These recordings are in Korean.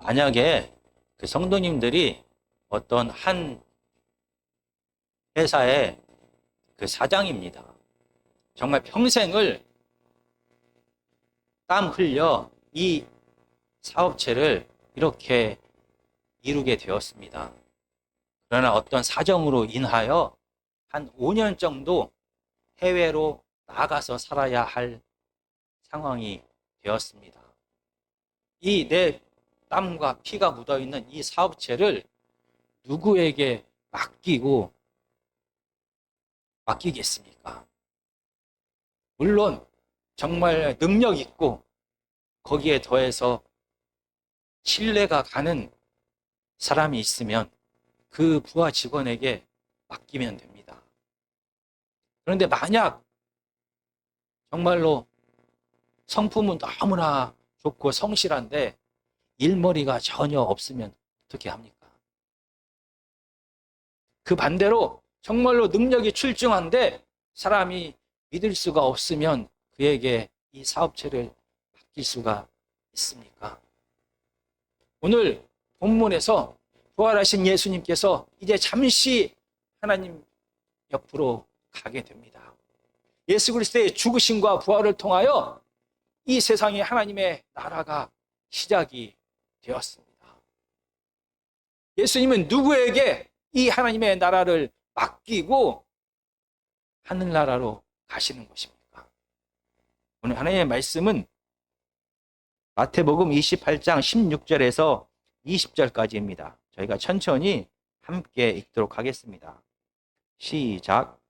만약에 그 성도님들이 어떤 한 회사의 그 사장입니다. 정말 평생을 땀 흘려 이 사업체를 이렇게 이루게 되었습니다. 그러나 어떤 사정으로 인하여 한 5년 정도 해외로 나가서 살아야 할 상황이 되었습니다. 이 내 땀과 피가 묻어있는 이 사업체를 누구에게 맡기겠습니까? 물론 정말 능력 있고 거기에 더해서 신뢰가 가는 사람이 있으면 그 부하 직원에게 맡기면 됩니다. 그런데 만약 정말로 성품은 너무나 좋고 성실한데 일머리가 전혀 없으면 어떻게 합니까? 그 반대로 정말로 능력이 출중한데 사람이 믿을 수가 없으면 그에게 이 사업체를 맡길 수가 있습니까? 오늘 본문에서 부활하신 예수님께서 이제 잠시 하나님 옆으로 가게 됩니다. 예수 그리스도의 죽으심과 부활을 통하여 이 세상에 하나님의 나라가 시작이 되었습니다. 예수님은 누구에게 이 하나님의 나라를 맡기고 하늘나라로 가시는 것입니까? 오늘 하나님의 말씀은 마태복음 28장 16절에서 20절까지입니다. 저희가 천천히 함께 읽도록 하겠습니다. 시작.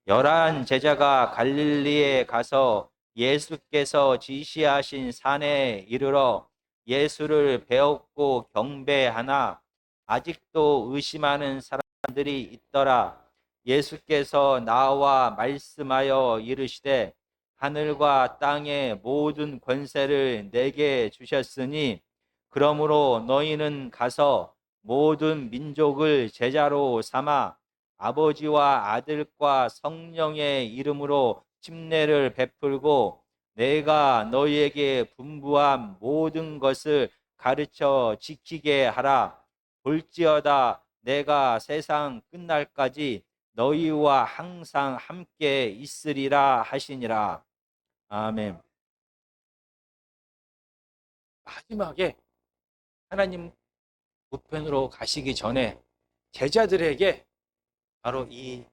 11 제자가 갈릴리에 가서 예수께서 지시하신 산에 이르러 예수를 배웠고 경배하나 아직도 의심하는 사람들이 있더라. 예수께서 나와 말씀하여 이르시되 하늘과 땅의 모든 권세를 내게 주셨으니 그러므로 너희는 가서 모든 민족을 제자로 삼아 아버지와 아들과 성령의 이름으로 침례를 베풀고 내가 너희에게 분부한 모든 것을 가르쳐 지키게 하라. 볼지어다 내가 세상 끝날까지 너희와 항상 함께 있으리라 하시니라. 아멘. 마지막에 하나님 우편으로 가시기 전에 제자들에게 바로 이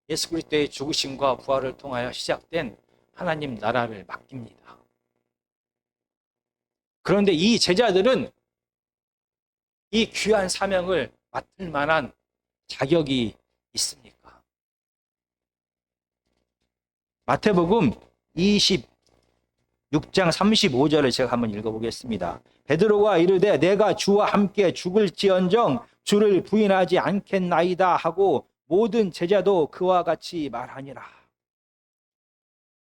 예수 그리스도의 죽으심과 부활을 통하여 시작된 하나님 나라를 맡깁니다. 그런데 이 제자들은 이 귀한 사명을 맡을 만한 자격이 있습니까? 마태복음 26장 35절을 제가 한번 읽어보겠습니다. 베드로가 이르되 내가 주와 함께 죽을지언정 주를 부인하지 않겠나이다 하고 모든 제자도 그와 같이 말하니라.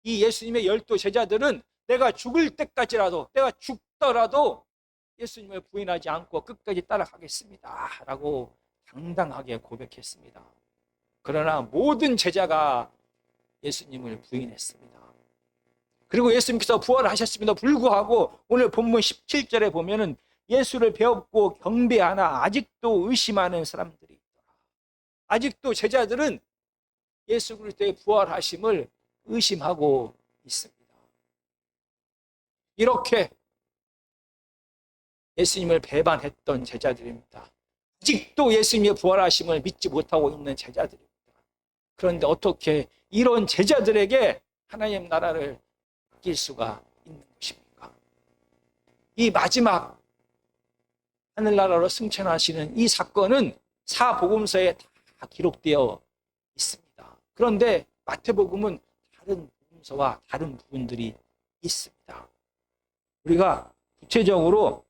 이 예수님의 12 제자들은 내가 죽을 때까지라도 내가 죽더라도 예수님을 부인하지 않고 끝까지 따라가겠습니다 라고 당당하게 고백했습니다. 그러나 모든 제자가 예수님을 부인했습니다. 그리고 예수님께서 부활하셨음에도 불구하고 오늘 본문 17절에 보면은 예수를 배웠고 경배하나 아직도 의심하는 사람들이 있더라. 아직도 제자들은 예수 그리스도의 부활하심을 의심하고 있습니다. 이렇게 예수님을 배반했던 제자들입니다. 아직도 예수님의 부활하심을 믿지 못하고 있는 제자들입니다. 그런데 어떻게 이런 제자들에게 하나님 나라를 맡길 수가 있는 것입니까? 이 마지막 하늘나라로 승천하시는 이 사건은 사복음서에 다 기록되어 있습니다. 그런데 마태복음은 다른 복음서와 다른 부분들이 있습니다. 우리가 구체적으로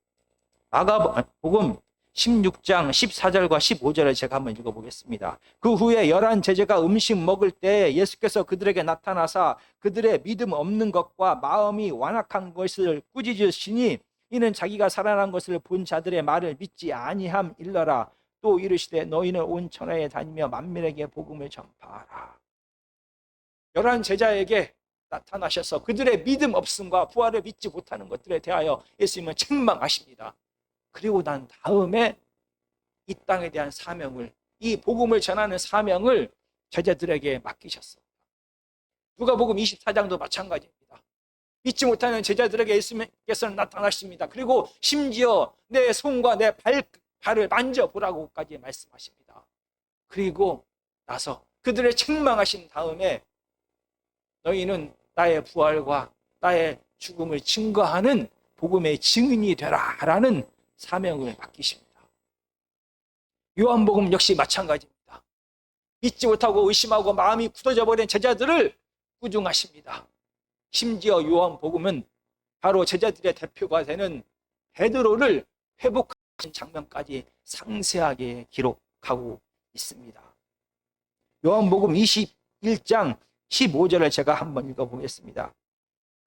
마가복음 16장 14절과 15절을 제가 한번 읽어보겠습니다. 그 후에 11 제자가 음식 먹을 때 예수께서 그들에게 나타나사 그들의 믿음 없는 것과 마음이 완악한 것을 꾸짖으시니 이는 자기가 살아난 것을 본 자들의 말을 믿지 아니함 일러라. 또 이르시되 너희는 온 천하에 다니며 만민에게 복음을 전파하라. 11 제자에게 나타나셔서 그들의 믿음 없음과 부활을 믿지 못하는 것들에 대하여 예수님은 책망하십니다. 그리고 난 다음에 이 땅에 대한 사명을, 이 복음을 전하는 사명을 제자들에게 맡기셨어요. 누가복음 24장도 마찬가지입니다. 믿지 못하는 제자들에게 예수님께서는 나타나십니다. 그리고 심지어 내 손과 내 발을 만져보라고까지 말씀하십니다. 그리고 나서 그들을 책망하신 다음에 너희는 나의 부활과 나의 죽음을 증거하는 복음의 증인이 되라 라는 사명을 맡기십니다. 요한복음 역시 마찬가지입니다. 믿지 못하고 의심하고 마음이 굳어져 버린 제자들을 꾸중하십니다. 심지어 요한복음은 바로 제자들의 대표가 되는 베드로를 회복하는 장면까지 상세하게 기록하고 있습니다. 요한복음 21장 15절을 제가 한번 읽어보겠습니다.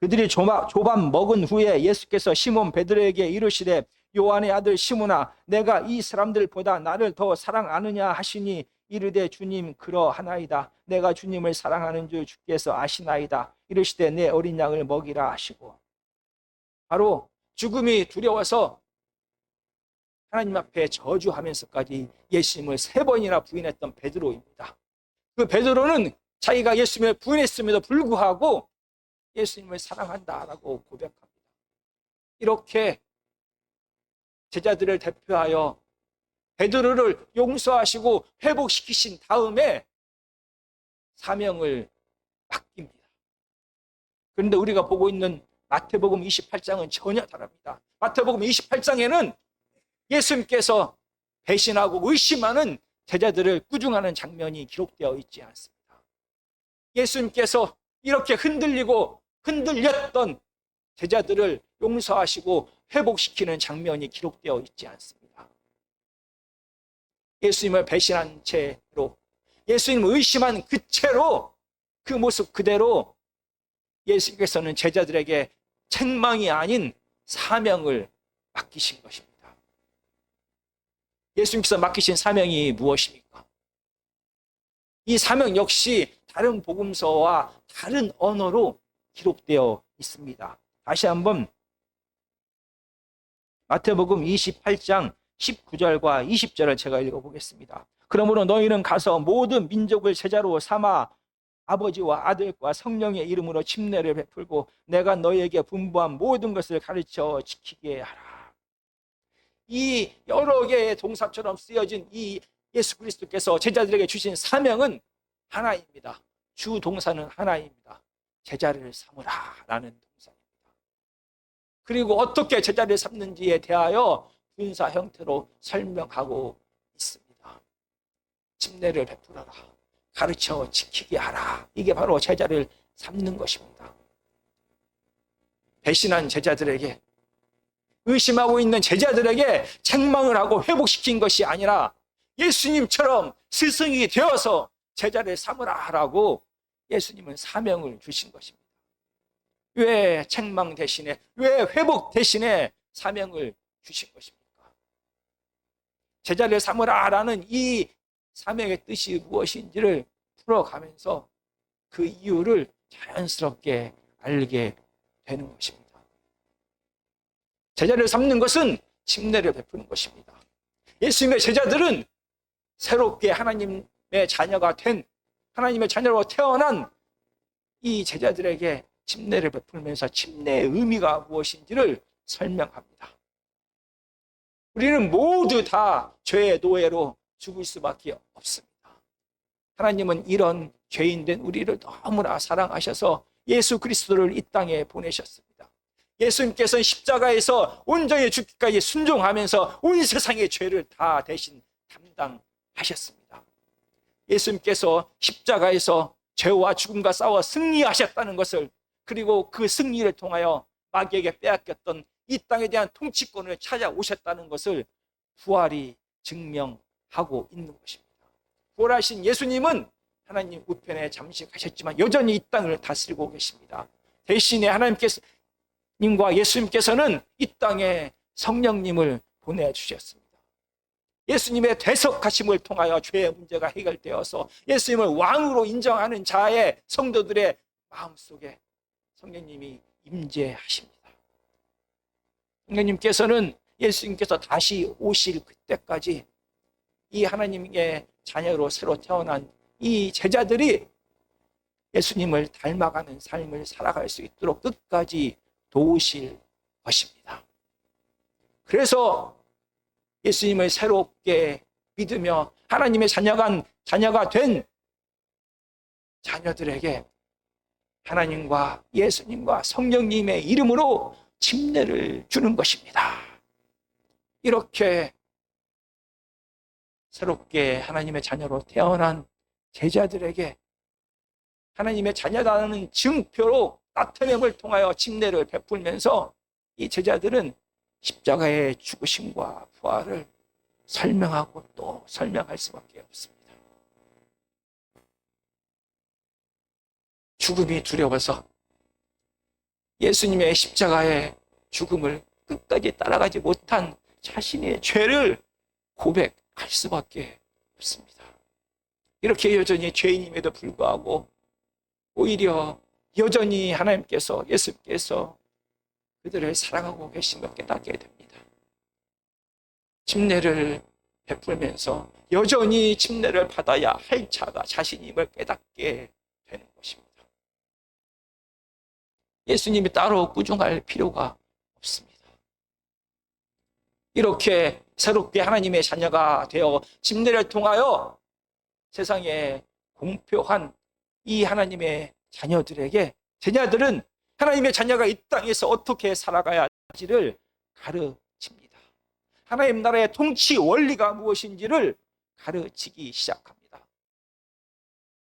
그들이 조반 먹은 후에 예수께서 시몬 베드로에게 이르시되 요한의 아들 시몬아 내가 이 사람들보다 나를 더 사랑하느냐 하시니 이르되 주님 그러하나이다. 내가 주님을 사랑하는 줄 주께서 아시나이다. 이르시되 내 어린 양을 먹이라 하시고, 바로 죽음이 두려워서 하나님 앞에 저주하면서까지 예수님을 3번이나 부인했던 베드로입니다. 그 베드로는 자기가 예수님을 부인했음에도 불구하고 예수님을 사랑한다라고 고백합니다. 이렇게 제자들을 대표하여 베드로를 용서하시고 회복시키신 다음에 사명을 맡깁니다. 그런데 우리가 보고 있는 마태복음 28장은 전혀 다릅니다. 마태복음 28장에는 예수님께서 배신하고 의심하는 제자들을 꾸중하는 장면이 기록되어 있지 않습니다. 예수님께서 이렇게 흔들렸던 제자들을 용서하시고 회복시키는 장면이 기록되어 있지 않습니다. 예수님을 배신한 채로, 예수님을 의심한 그 채로, 그 모습 그대로 예수님께서는 제자들에게 책망이 아닌 사명을 맡기신 것입니다. 예수님께서 맡기신 사명이 무엇입니까? 이 사명 역시 다른 복음서와 다른 언어로 기록되어 있습니다. 다시 한번 마태복음 28장 19절과 20절을 제가 읽어보겠습니다. 그러므로 너희는 가서 모든 민족을 제자로 삼아 아버지와 아들과 성령의 이름으로 침례를 베풀고 내가 너희에게 분부한 모든 것을 가르쳐 지키게 하라. 이 여러 개의 동사처럼 쓰여진 이 예수 그리스도께서 제자들에게 주신 사명은 하나입니다. 주 동사는 하나입니다. 제자를 삼으라 라는 동사입니다. 그리고 어떻게 제자를 삼는지에 대하여 분사 형태로 설명하고 있습니다. 침례를 베풀어라, 가르쳐 지키게 하라. 이게 바로 제자를 삼는 것입니다. 배신한 제자들에게, 의심하고 있는 제자들에게 책망을 하고 회복시킨 것이 아니라 예수님처럼 스승이 되어서 제자를 삼으라라고 예수님은 사명을 주신 것입니다. 왜 책망 대신에, 왜 회복 대신에 사명을 주신 것입니까? 제자를 삼으라라는 이 사명의 뜻이 무엇인지를 풀어가면서 그 이유를 자연스럽게 알게 되는 것입니다. 제자를 삼는 것은 침례를 베푸는 것입니다. 예수님의 제자들은 새롭게 하나님의 자녀가 된, 하나님의 자녀로 태어난 이 제자들에게 침례를 베풀면서 침례의 의미가 무엇인지를 설명합니다. 우리는 모두 다 죄의 노예로 죽을 수밖에 없습니다. 하나님은 이런 죄인된 우리를 너무나 사랑하셔서 예수 그리스도를 이 땅에 보내셨습니다. 예수님께서는 십자가에서 온전히 죽기까지 순종하면서 온 세상의 죄를 다 대신 담당하셨습니다. 예수님께서 십자가에서 죄와 죽음과 싸워 승리하셨다는 것을, 그리고 그 승리를 통하여 마귀에게 빼앗겼던 이 땅에 대한 통치권을 찾아오셨다는 것을 부활이 증명하고 있는 것입니다. 부활하신 예수님은 하나님 우편에 잠시 가셨지만 여전히 이 땅을 다스리고 계십니다. 대신에 하나님과 예수님께서는 이 땅에 성령님을 보내주셨습니다. 예수님의 대속하심을 통하여 죄의 문제가 해결되어서 예수님을 왕으로 인정하는 자의 성도들의 마음속에 성령님이 임재하십니다. 성령님께서는 예수님께서 다시 오실 그때까지 이 하나님의 자녀로 새로 태어난 이 제자들이 예수님을 닮아가는 삶을 살아갈 수 있도록 끝까지 도우실 것입니다. 그래서 예수님을 새롭게 믿으며 하나님의 자녀가 된 자녀들에게 하나님과 예수님과 성령님의 이름으로 침례를 주는 것입니다. 이렇게 새롭게 하나님의 자녀로 태어난 제자들에게 하나님의 자녀라는 증표로 나타냄을 통하여 침례를 베풀면서 이 제자들은 십자가의 죽으심과 부활을 설명하고 또 설명할 수밖에 없습니다. 죽음이 두려워서 예수님의 십자가의 죽음을 끝까지 따라가지 못한 자신의 죄를 고백할 수밖에 없습니다. 이렇게 여전히 죄인임에도 불구하고 오히려 여전히 하나님께서, 예수께서 그들을 사랑하고 계신 걸 깨닫게 됩니다. 침례를 베풀면서 여전히 침례를 받아야 할 자가 자신임을 깨닫게 되는 것입니다. 예수님이 따로 꾸중할 필요가 없습니다. 이렇게 새롭게 하나님의 자녀가 되어 침례를 통하여 세상에 공표한 이 하나님의 자녀들에게 제자들은 하나님의 자녀가 이 땅에서 어떻게 살아가야 할지를 가르칩니다. 하나님 나라의 통치 원리가 무엇인지를 가르치기 시작합니다.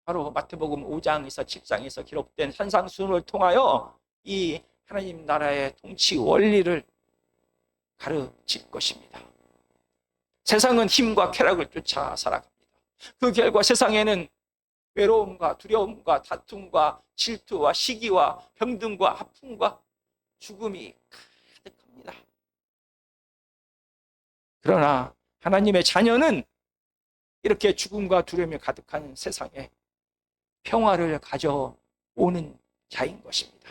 바로 마태복음 5장에서 7장에서 기록된 산상수훈을 통하여 이 하나님 나라의 통치 원리를 가르칠 것입니다. 세상은 힘과 쾌락을 쫓아 살아갑니다. 그 결과 세상에는 외로움과 두려움과 다툼과 질투와 시기와 병든과 아픔과 죽음이 가득합니다. 그러나 하나님의 자녀는 이렇게 죽음과 두려움이 가득한 세상에 평화를 가져오는 자인 것입니다.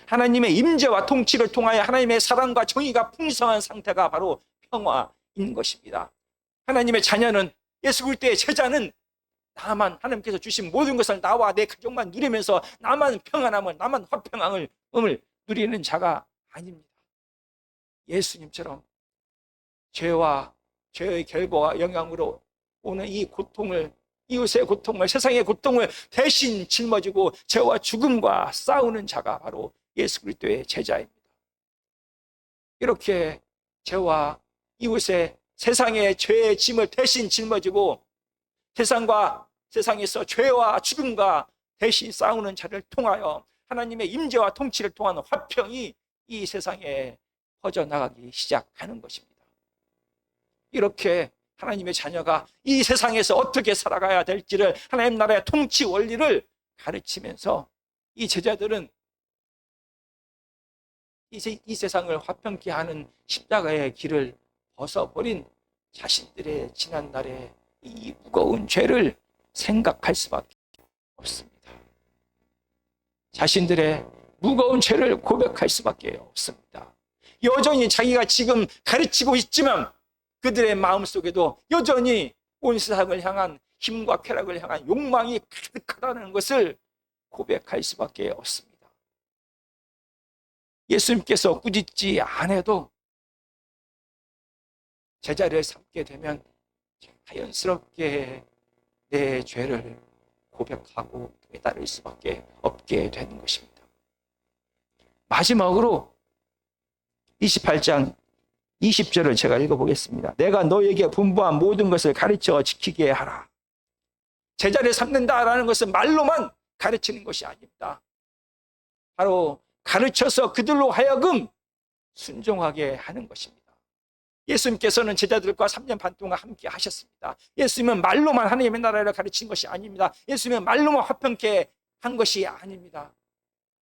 하나님의 임재와 통치를 통하여 하나님의 사랑과 정의가 풍성한 상태가 바로 평화인 것입니다. 하나님의 자녀는, 예수 그리스도의 제자는 나만, 하나님께서 주신 모든 것을 나와 내 가족만 누리면서 나만 평안함을, 나만 화평함을 누리는 자가 아닙니다. 예수님처럼 죄와 죄의 결과와 영향으로 오는 이 고통을, 이웃의 고통을, 세상의 고통을 대신 짊어지고 죄와 죽음과 싸우는 자가 바로 예수 그리스도의 제자입니다. 이렇게 죄와 이웃의, 세상의 죄의 짐을 대신 짊어지고 세상에서 죄와 죽음과 대신 싸우는 자를 통하여 하나님의 임재와 통치를 통한 화평이 이 세상에 퍼져나가기 시작하는 것입니다. 이렇게 하나님의 자녀가 이 세상에서 어떻게 살아가야 될지를, 하나님 나라의 통치 원리를 가르치면서 이 제자들은 이 세상을 화평케 하는 십자가의 길을 벗어버린 자신들의 지난날의 이 무거운 죄를 생각할 수밖에 없습니다. 자신들의 무거운 죄를 고백할 수밖에 없습니다. 여전히 자기가 지금 가르치고 있지만 그들의 마음속에도 여전히 온 세상을 향한 힘과 쾌락을 향한 욕망이 가득하다는 것을 고백할 수밖에 없습니다. 예수님께서 꾸짖지 않아도 제자를 삼게 되면 자연스럽게 내 죄를 고백하고 깨달을 수밖에 없게 되는 것입니다. 마지막으로 28장 20절을 제가 읽어보겠습니다. 내가 너에게 분부한 모든 것을 가르쳐 지키게 하라. 제자를 삼는다라는 것은 말로만 가르치는 것이 아닙니다. 바로 가르쳐서 그들로 하여금 순종하게 하는 것입니다. 예수님께서는 제자들과 3년 반 동안 함께 하셨습니다. 예수님은 말로만 하나님의 나라를 가르친 것이 아닙니다. 예수님은 말로만 화평케 한 것이 아닙니다.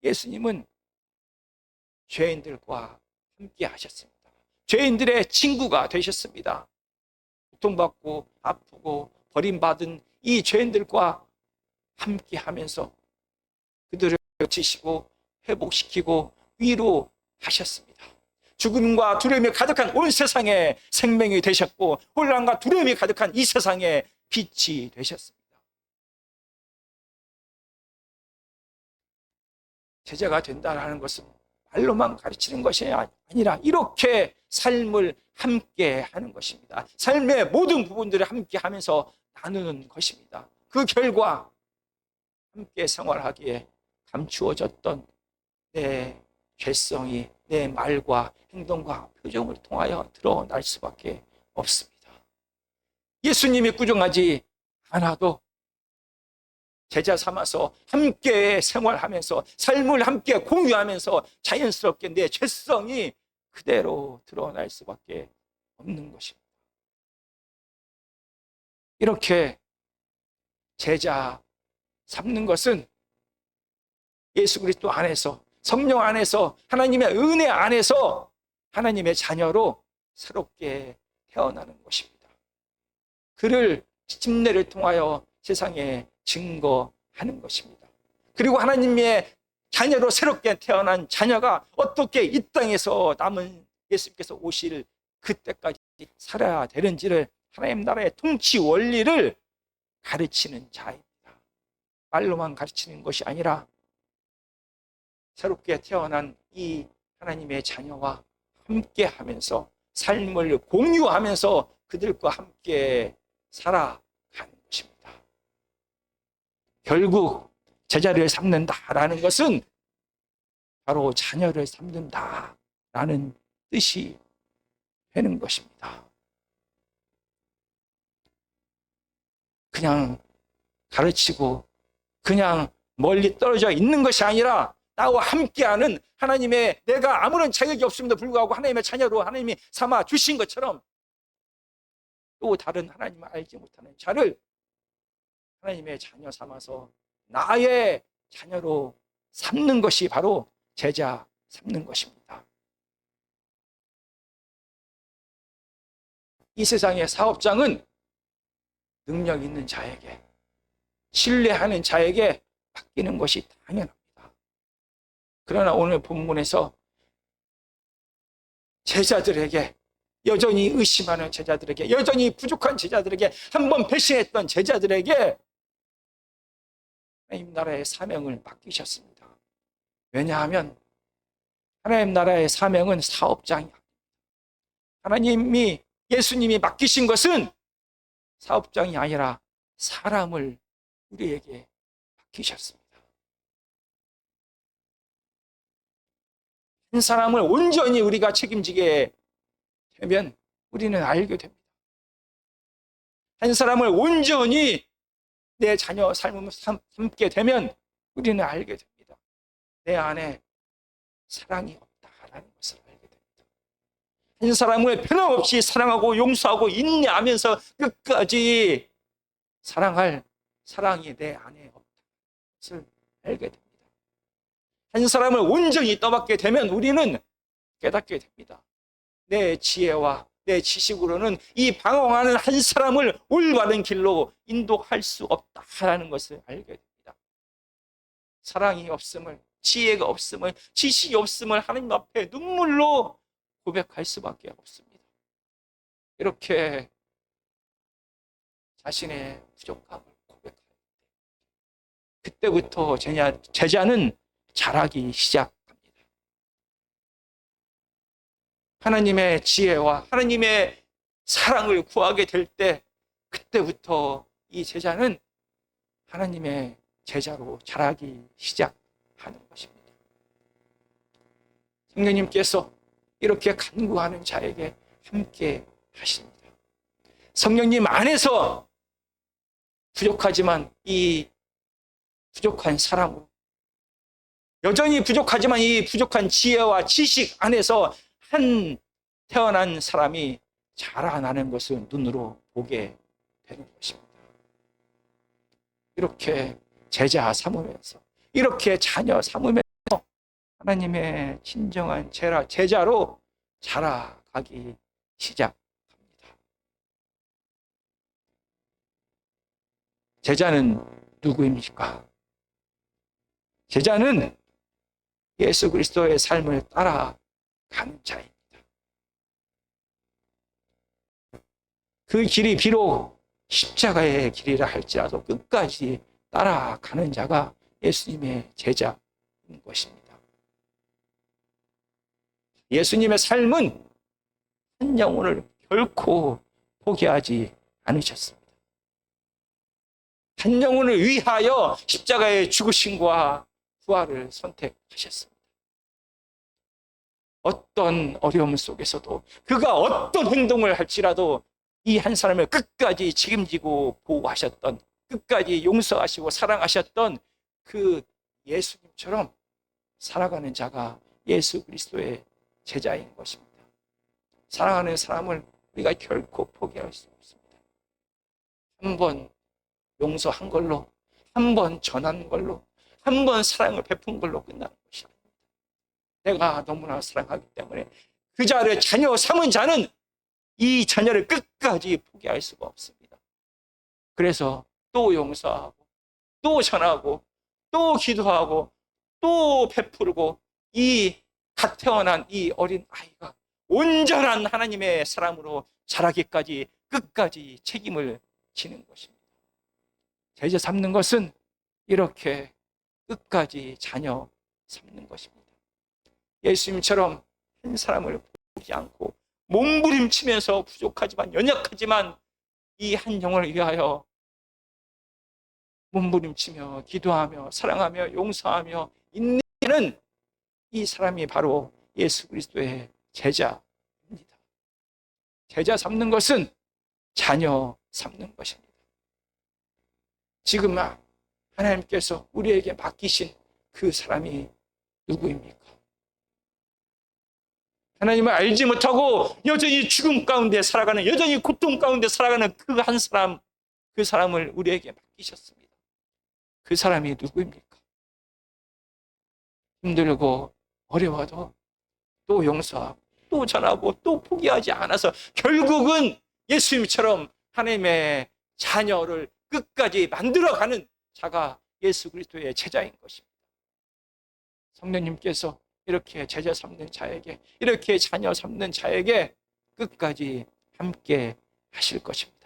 예수님은 죄인들과 함께 하셨습니다. 죄인들의 친구가 되셨습니다. 고통받고 아프고 버림받은 이 죄인들과 함께 하면서 그들을 고치시고 회복시키고 위로하셨습니다. 죽음과 두려움이 가득한 온 세상에 생명이 되셨고 혼란과 두려움이 가득한 이 세상에 빛이 되셨습니다. 제자가 된다는 것은 말로만 가르치는 것이 아니라 이렇게 삶을 함께 하는 것입니다. 삶의 모든 부분들을 함께 하면서 나누는 것입니다. 그 결과 함께 생활하기에 감추어졌던 내 죄성이 내 말과 행동과 표정을 통하여 드러날 수밖에 없습니다. 예수님이 꾸중하지 않아도 제자 삼아서 함께 생활하면서 삶을 함께 공유하면서 자연스럽게 내 죄성이 그대로 드러날 수밖에 없는 것입니다. 이렇게 제자 삼는 것은 예수 그리스도 안에서 성령 안에서 하나님의 은혜 안에서 하나님의 자녀로 새롭게 태어나는 것입니다. 그를 침례를 통하여 세상에 증거하는 것입니다. 그리고 하나님의 자녀로 새롭게 태어난 자녀가 어떻게 이 땅에서 남은 예수님께서 오실 그때까지 살아야 되는지를 하나님 나라의 통치 원리를 가르치는 자입니다. 말로만 가르치는 것이 아니라 새롭게 태어난 이 하나님의 자녀와 함께 하면서 삶을 공유하면서 그들과 함께 살아가는 것입니다. 결국 제자를 삼는다라는 것은 바로 자녀를 삼는다라는 뜻이 되는 것입니다. 그냥 가르치고 그냥 멀리 떨어져 있는 것이 아니라 나와 함께하는 하나님의 내가 아무런 자격이 없음에도 불구하고 하나님의 자녀로 하나님이 삼아 주신 것처럼 또 다른 하나님을 알지 못하는 자를 하나님의 자녀 삼아서 나의 자녀로 삼는 것이 바로 제자 삼는 것입니다. 이 세상의 사업장은 능력 있는 자에게 신뢰하는 자에게 맡기는 것이 당연합니다. 그러나 오늘 본문에서 제자들에게 여전히 의심하는 제자들에게 여전히 부족한 제자들에게 한번 배신했던 제자들에게 하나님 나라의 사명을 맡기셨습니다. 왜냐하면 하나님 나라의 사명은 사업장이 하나님이 예수님이 맡기신 것은 사업장이 아니라 사람을 우리에게 맡기셨습니다. 한 사람을 온전히 우리가 책임지게 되면 우리는 알게 됩니다. 한 사람을 온전히 내 자녀 삶을 삼게 되면 우리는 알게 됩니다. 내 안에 사랑이 없다라는 것을 알게 됩니다. 한 사람을 변함없이 사랑하고 용서하고 인내하면서 끝까지 사랑할 사랑이 내 안에 없다는 것을 알게 됩니다. 한 사람을 온전히 떠받게 되면 우리는 깨닫게 됩니다. 내 지혜와 내 지식으로는 이 방황하는 한 사람을 올바른 길로 인도할 수 없다라는 것을 알게 됩니다. 사랑이 없음을, 지혜가 없음을, 지식이 없음을 하나님 앞에 눈물로 고백할 수밖에 없습니다. 이렇게 자신의 부족함을 고백할 때 그때부터 제자는 자라기 시작합니다. 하나님의 지혜와 하나님의 사랑을 구하게 될 때 그때부터 이 제자는 하나님의 제자로 자라기 시작하는 것입니다. 성령님께서 이렇게 간구하는 자에게 함께 하십니다. 성령님 안에서 부족하지만 이 부족한 사랑으로 여전히 부족하지만 이 부족한 지혜와 지식 안에서 한 태어난 사람이 자라나는 것을 눈으로 보게 되는 것입니다. 이렇게 제자 삼으면서 이렇게 자녀 삼으면서 하나님의 진정한 제자로 자라가기 시작합니다. 제자는 누구입니까? 제자는 예수 그리스도의 삶을 따라가는 자입니다. 그 길이 비록 십자가의 길이라 할지라도 끝까지 따라가는 자가 예수님의 제자인 것입니다. 예수님의 삶은 한 영혼을 결코 포기하지 않으셨습니다. 한 영혼을 위하여 십자가의 죽으심과 부활을 선택하셨습니다. 어떤 어려움 속에서도 그가 어떤 행동을 할지라도 이 한 사람을 끝까지 책임지고 보호하셨던, 끝까지 용서하시고 사랑하셨던 그 예수님처럼 살아가는 자가 예수 그리스도의 제자인 것입니다. 사랑하는 사람을 우리가 결코 포기할 수 없습니다. 한 번 용서한 걸로, 한 번 전한 걸로, 한 번 사랑을 베푼 걸로 끝나는 것이 아닙니다. 내가 너무나 사랑하기 때문에 그 자를 자녀 삼은 자는 이 자녀를 끝까지 포기할 수가 없습니다. 그래서 또 용서하고, 또 전하고, 또 기도하고, 또 베풀고, 이 갓 태어난 이 어린 아이가 온전한 하나님의 사람으로 자라기까지 끝까지 책임을 지는 것입니다. 제자 삼는 것은 이렇게 끝까지 자녀 삼는 것입니다. 예수님처럼 한 사람을 포기 않고 몸부림치면서 부족하지만 연약하지만 이 한 영혼을 위하여 몸부림치며 기도하며 사랑하며 용서하며 인내하는 이 사람이 바로 예수 그리스도의 제자입니다. 제자 삼는 것은 자녀 삼는 것입니다. 지금 하나님께서 우리에게 맡기신 그 사람이 누구입니까? 하나님을 알지 못하고 여전히 죽음 가운데 살아가는, 여전히 고통 가운데 살아가는 그 한 사람, 그 사람을 우리에게 맡기셨습니다. 그 사람이 누구입니까? 힘들고 어려워도 또 용서하고 또 전하고 또 포기하지 않아서 결국은 예수님처럼 하나님의 자녀를 끝까지 만들어가는 자가 예수 그리스도의 제자인 것입니다. 성령님께서 이렇게 제자 삼는 자에게, 이렇게 자녀 삼는 자에게 끝까지 함께 하실 것입니다.